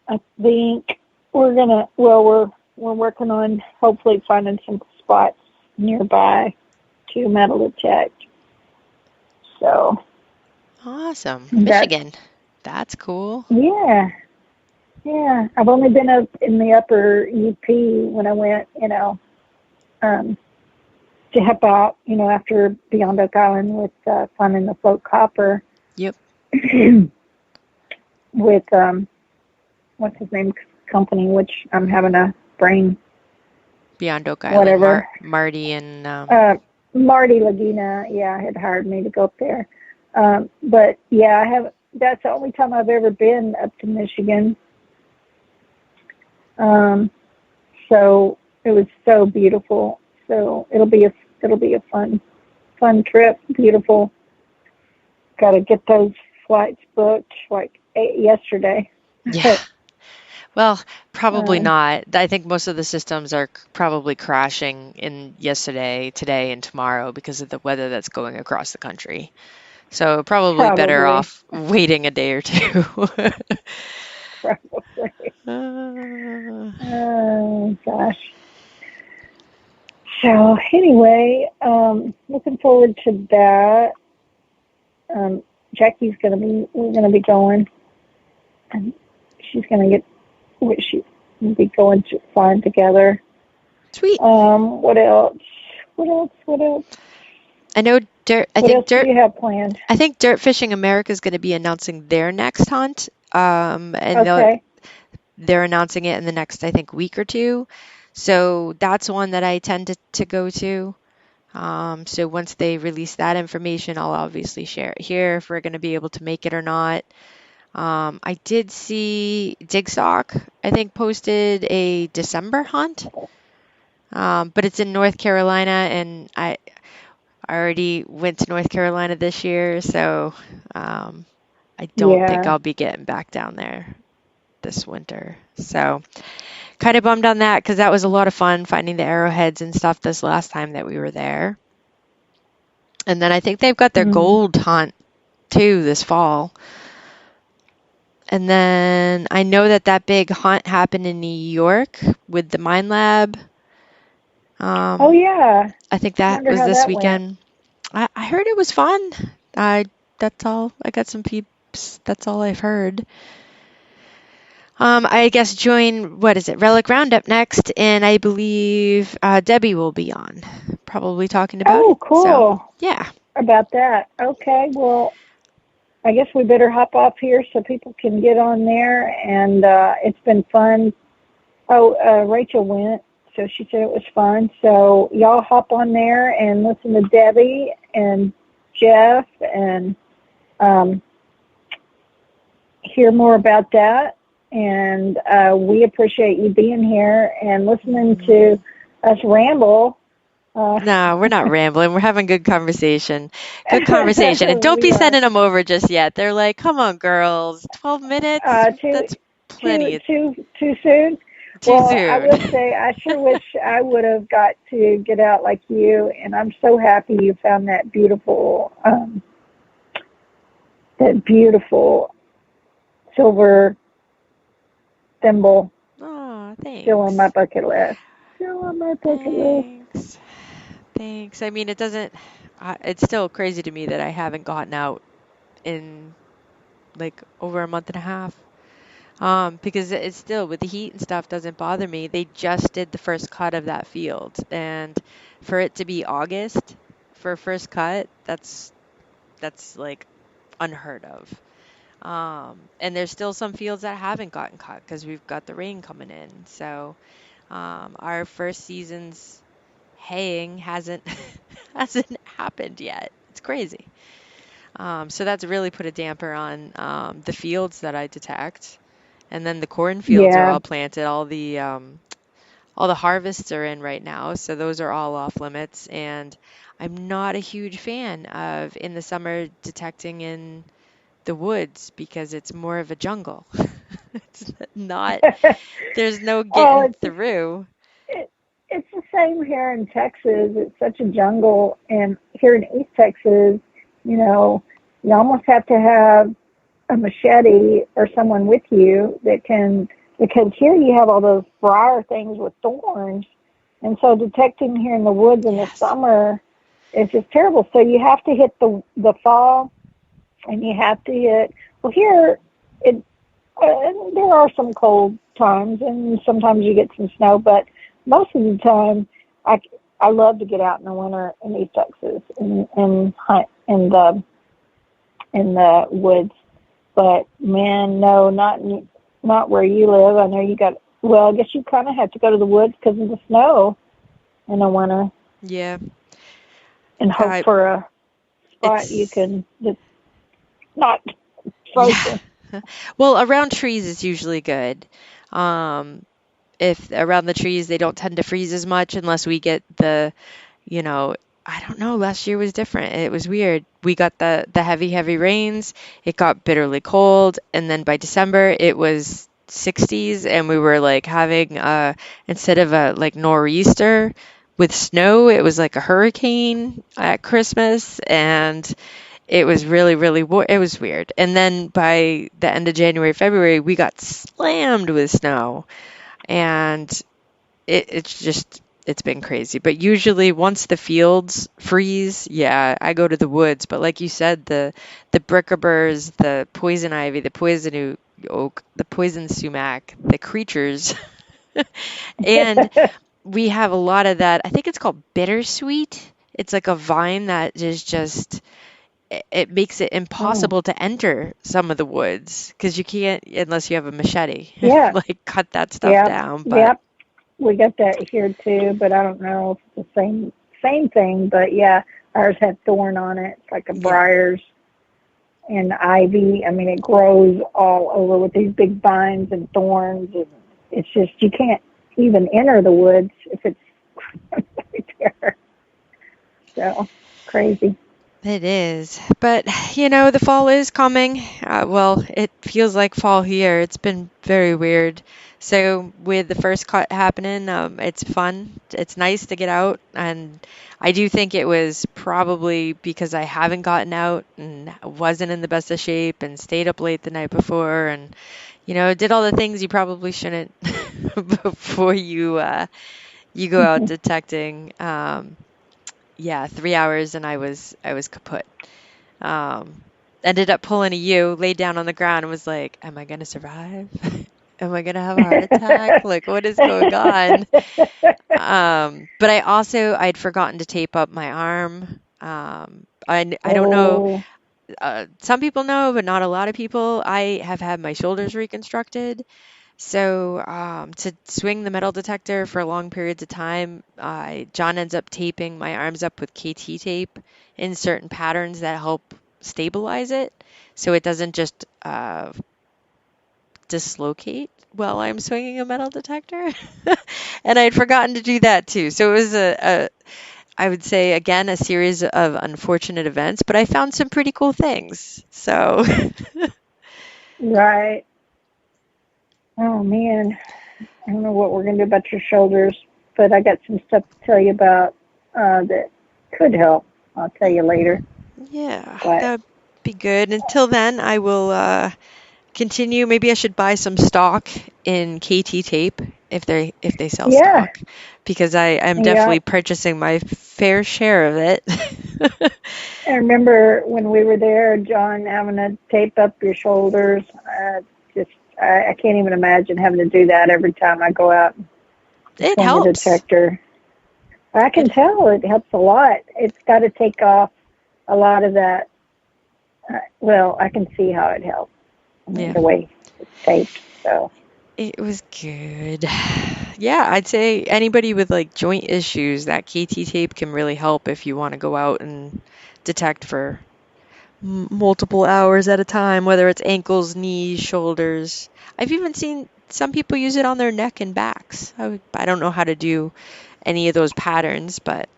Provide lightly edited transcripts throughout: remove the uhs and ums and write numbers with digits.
I think we're working on hopefully finding some spots nearby to metal detect. So Awesome. Michigan. That's cool. Yeah. I've only been up in the upper UP when I went, to help out, after Beyond Oak Island with finding the float copper. Yep. With what's his name company, which I'm having a brain. Beyond Oak Island. Whatever. Marty and Marty Laguna, had hired me to go up there. But yeah, I have. That's the only time I've ever been up to Michigan. So it was so beautiful. So it'll be a fun trip. Beautiful. Got to get those flights booked like yesterday. Yeah. Well, probably not. I think most of the systems are probably crashing in yesterday, today, and tomorrow because of the weather that's going across the country. So probably better off waiting a day or two. Probably. Oh, gosh. So anyway, looking forward to that. Jackie's we're gonna be going, and she's gonna be going to flying together. Sweet. What else? I know Dirt. What else do you have planned? I think Dirt Fishing America is going to be announcing their next hunt. And okay. They're announcing it in the next, I think, week or two. So that's one that I tend to go to. So once they release that information, I'll obviously share it here if we're going to be able to make it or not. I did see Digsock, I think, posted a December hunt, but it's in North Carolina, and I already went to North Carolina this year, so I don't think I'll be getting back down there this winter. So kind of bummed on that because that was a lot of fun finding the arrowheads and stuff this last time that we were there. And then I think they've got their gold hunt too this fall. And then I know that big hunt happened in New York with the Mine Lab. Oh yeah. I think that was this weekend. I heard it was fun. That's all. I got some peeps. That's all I've heard. I guess join, Relic Roundup next, and I believe Debbie will be on, probably talking about it. Oh, cool. So, yeah. About that. Okay, well, I guess we better hop off here so people can get on there, and it's been fun. Oh, Rachel went, so she said it was fun. So y'all hop on there and listen to Debbie and Jeff and hear more about that. And we appreciate you being here and listening to us ramble. No, we're not rambling. We're having good conversation. Good conversation. And don't be sending them over just yet. They're like, come on, girls. 12 minutes? That's plenty. Too soon? Too soon. I would say I sure wish I would have got to get out like you. And I'm so happy you found that beautiful silver thimble. Oh, thanks. Still on my bucket list. Thanks. I mean, it's still crazy to me that I haven't gotten out in like over a month and a half. Because it's still, with the heat and stuff, doesn't bother me. They just did the first cut of that field. And for it to be August for first cut, that's like unheard of. And there's still some fields that haven't gotten cut because we've got the rain coming in. So our first season's haying hasn't happened yet. It's crazy. So that's really put a damper on the fields that I detect. And then the cornfields are all planted. All the harvests are in right now, so those are all off limits. And I'm not a huge fan of in the summer detecting in the woods because it's more of a jungle. It's not. There's no getting through. It's the same here in Texas. It's such a jungle, and here in East Texas, you almost have to have a machete or someone with you that can because here you have all those briar things with thorns, and so detecting here in the woods in the Yes. summer is just terrible. So you have to hit the fall, and you have to hit. Well, here it there are some cold times, and sometimes you get some snow, but most of the time, I I love to get out in the winter in East Texas and hunt in the woods. But man, no, not where you live. I know you got. Well, I guess you kind of have to go to the woods because of the snow in the winter, Yeah. and hope I for a spot you it's can that's not yeah. frozen. Well, around trees is usually good. Um, if around the trees they don't tend to freeze as much unless we get the, you know, I don't know, last year was different. It was weird. We got the heavy rains. It got bitterly cold, and then by December it was 60s, and we were like having instead of a like nor'easter with snow, it was like a hurricane at Christmas, and it was it was weird. And then by the end of January, February, we got slammed with snow, and it's been crazy. But usually once the fields freeze, yeah, I go to the woods. But like you said, the brickaburs, the poison ivy, the poison oak, the poison sumac, the creatures, and we have a lot of that. I think it's called bittersweet. It's like a vine that is just it makes it Mm. impossible to enter some of the woods because you can't unless you have a machete, Yeah, like cut that stuff yeah, down. But yeah. We got that here too, but I don't know if it's the same thing. But yeah, ours had thorn on it. It's like a yeah. briars and ivy. I mean, it grows all over with these big vines and thorns, and it's just you can't even enter the woods if it's right there. So crazy. It is. But, you know, the fall is coming. Well, it feels like fall here. It's been very weird. So, with the first cut happening, it's fun. It's nice to get out. And I do think it was probably because I haven't gotten out and wasn't in the best of shape and stayed up late the night before and, you know, did all the things you probably shouldn't before you go out detecting. Yeah, 3 hours and I was kaput. Um, Ended up pulling a U, laid down on the ground and was like, "Am I gonna survive? Am I gonna have a heart attack? Like, what is going on?" But I'd forgotten to tape up my arm. I don't know. Oh, Some people know, but not a lot of people. I have had my shoulders reconstructed. So, to swing the metal detector for long periods of time, John ends up taping my arms up with KT tape in certain patterns that help stabilize it, so it doesn't just dislocate while I'm swinging a metal detector. And I'd forgotten to do that too. So it was I would say again, a series of unfortunate events, but I found some pretty cool things. So, right. Oh man, I don't know what we're gonna do about your shoulders, but I got some stuff to tell you about that could help. I'll tell you later. yeah, But that'd be good. Until then, I will continue. Maybe I should buy some stock in KT tape if they sell yeah, stock, because I'm yeah. definitely purchasing my fair share of it. I remember when we were there, John, having to tape up your shoulders. Just, I can't even imagine having to do that every time I go out and It swing a helps. detector. I can It tell it helps a lot. It's got to take off a lot of that. Well, I can see how it helps. I mean, yeah, the way it's taped. So, it was good. Yeah, I'd say anybody with like joint issues, that KT tape can really help if you want to go out and detect for multiple hours at a time, whether it's ankles, knees, shoulders. I've even seen some people use it on their neck and backs. I don't know how to do any of those patterns, but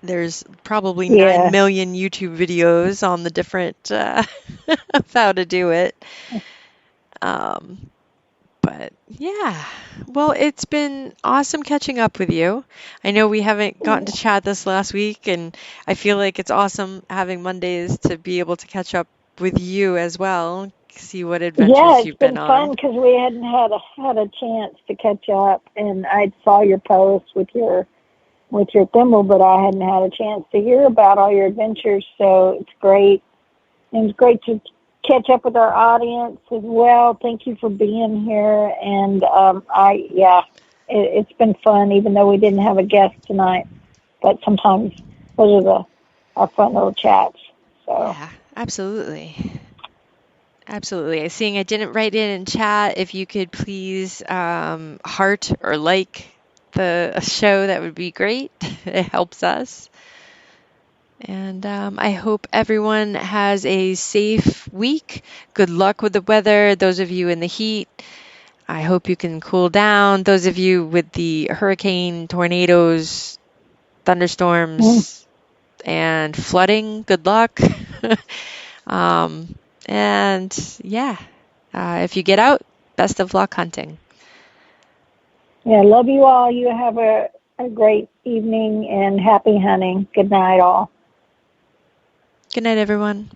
there's probably 9 yeah, million YouTube videos on the different of how to do it. Um, but yeah, well, it's been awesome catching up with you. I know we haven't gotten to chat this last week, and I feel like it's awesome having Mondays to be able to catch up with you as well. see what Yeah, adventures it's you've been been fun on. because we hadn't had a chance to catch up, and I saw your post with your thimble, but I hadn't had a chance to hear about all your adventures. So it's great, and it's great to catch up with our audience as well. Thank you for being here, and it's been fun, even though we didn't have a guest tonight. But sometimes those are our fun little chats. So. Yeah, absolutely. Absolutely. Seeing I didn't write in chat, if you could please heart or like the show, that would be great. It helps us. And I hope everyone has a safe week. Good luck with the weather. Those of you in the heat, I hope you can cool down. Those of you with the hurricane, tornadoes, thunderstorms, and flooding, good luck. um, and yeah, if you get out, best of luck hunting. Yeah, love you all. You have a great evening and happy hunting. Good night, all. Good night, everyone.